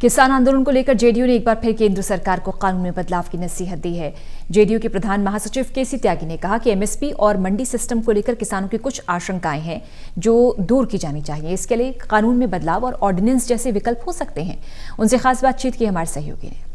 किसान आंदोलन को लेकर जेडीयू ने एक बार फिर केंद्र सरकार को कानून में बदलाव की नसीहत दी है। जेडीयू के प्रधान महासचिव केसी त्यागी ने कहा कि एमएसपी और मंडी सिस्टम को लेकर किसानों की कुछ आशंकाएं हैं जो दूर की जानी चाहिए। इसके लिए कानून में बदलाव और ऑर्डिनेंस जैसे विकल्प हो सकते हैं। उनसे खास बातचीत की हमारे सहयोगी ने।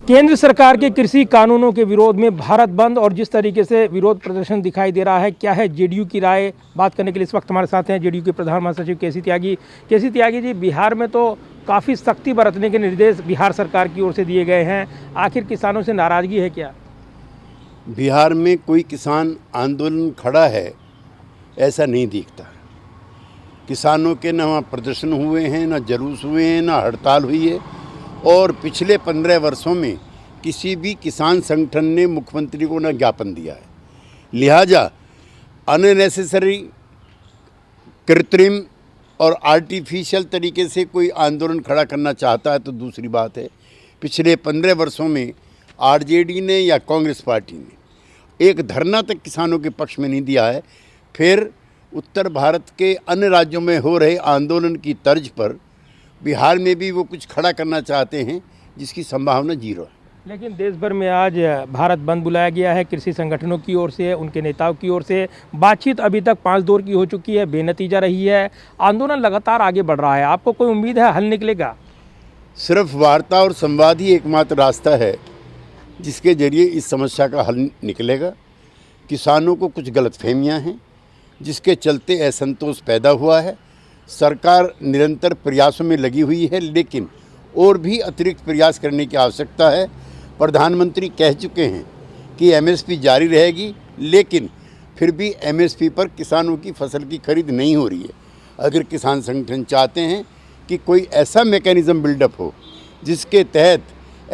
केंद्र सरकार के कृषि कानूनों के विरोध में भारत बंद और जिस तरीके से विरोध प्रदर्शन दिखाई दे रहा है, क्या है जेडीयू की राय? बात करने के लिए इस वक्त हमारे साथ हैं जेडीयू के प्रधान महासचिव केसी त्यागी। केसी त्यागी जी, बिहार में तो काफ़ी सख्ती बरतने के निर्देश बिहार सरकार की ओर से दिए गए हैं, आखिर किसानों से नाराज़गी है क्या? बिहार में कोई किसान आंदोलन खड़ा है ऐसा नहीं दिखता। किसानों के न वहाँ प्रदर्शन हुए हैं, न जुलूस हुए हैं, न हड़ताल हुई है। और पिछले 15 वर्षों में किसी भी किसान संगठन ने मुख्यमंत्री को न ज्ञापन दिया है। लिहाजा अननेसेसरी, कृत्रिम और आर्टिफिशियल तरीके से कोई आंदोलन खड़ा करना चाहता है तो दूसरी बात है। पिछले 15 वर्षों में आरजेडी ने या कांग्रेस पार्टी ने एक धरना तक किसानों के पक्ष में नहीं दिया है। फिर उत्तर भारत के अन्य राज्यों में हो रहे आंदोलन की तर्ज पर बिहार में भी वो कुछ खड़ा करना चाहते हैं जिसकी संभावना जीरो है। लेकिन देश भर में आज भारत बंद बुलाया गया है कृषि संगठनों की ओर से, उनके नेताओं की ओर से। बातचीत अभी तक 5 दौर की हो चुकी है, बेनतीजा रही है। आंदोलन लगातार आगे बढ़ रहा है, आपको कोई उम्मीद है हल निकलेगा? सिर्फ वार्ता और संवाद ही एकमात्र रास्ता है जिसके जरिए इस समस्या का हल निकलेगा। किसानों को कुछ गलतफहमियां हैं जिसके चलते असंतोष पैदा हुआ है। सरकार निरंतर प्रयासों में लगी हुई है, लेकिन और भी अतिरिक्त प्रयास करने की आवश्यकता है। प्रधानमंत्री कह चुके हैं कि एमएसपी जारी रहेगी, लेकिन फिर भी एमएसपी पर किसानों की फसल की खरीद नहीं हो रही है। अगर किसान संगठन चाहते हैं कि कोई ऐसा मैकेनिज़्म बिल्डअप हो जिसके तहत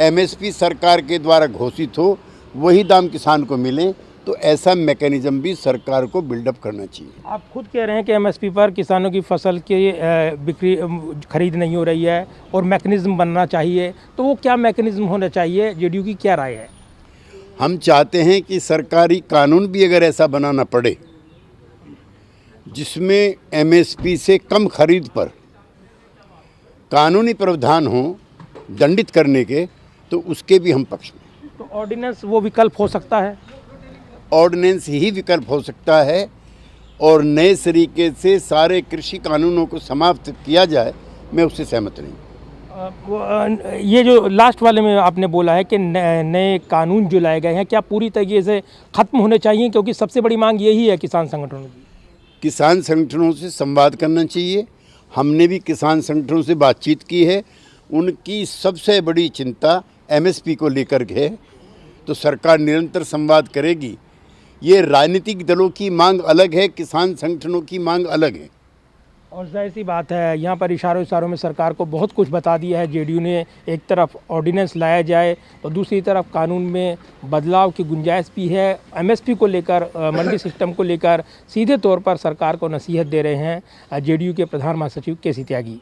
एमएसपी सरकार के द्वारा घोषित हो, वही दाम किसान को मिले, तो ऐसा मैकेनिज्म भी सरकार को बिल्डअप करना चाहिए। आप खुद कह रहे हैं कि एमएसपी पर किसानों की फसल की बिक्री खरीद नहीं हो रही है और मैकेनिज्म बनना चाहिए, तो वो क्या मैकेनिज्म होना चाहिए? जेडीयू की क्या राय है? हम चाहते हैं कि सरकारी कानून भी अगर ऐसा बनाना पड़े जिसमें एमएसपी से कम खरीद पर कानूनी प्रावधान हो दंडित करने के, तो उसके भी हम पक्ष में। तो ऑर्डिनेंस वो विकल्प हो सकता है? ऑर्डिनेंस ही विकल्प हो सकता है और नए तरीके से सारे कृषि कानूनों को समाप्त किया जाए, मैं उससे सहमत नहीं। ये जो लास्ट वाले में आपने बोला है कि नए कानून जो लाए गए हैं, क्या पूरी तरीके से ख़त्म होने चाहिए? क्योंकि सबसे बड़ी मांग यही है किसान संगठनों की। किसान संगठनों से संवाद करना चाहिए। हमने भी किसान संगठनों से बातचीत की है। उनकी सबसे बड़ी चिंता एमएसपी को लेकर है, तो सरकार निरंतर संवाद करेगी। ये राजनीतिक दलों की मांग अलग है, किसान संगठनों की मांग अलग है। और जाहिर सी बात है, यहाँ पर इशारों में सरकार को बहुत कुछ बता दिया है जेडीयू ने। एक तरफ ऑर्डिनेंस लाया जाए तो दूसरी तरफ कानून में बदलाव की गुंजाइश भी है। एमएसपी को लेकर, मंडी सिस्टम को लेकर सीधे तौर पर सरकार को नसीहत दे रहे हैं जेडीयू के प्रधान महासचिव केसी त्यागी।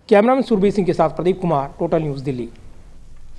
कैमरामैन सुरभीर सिंह के साथ प्रदीप कुमार, टोटल न्यूज़, दिल्ली।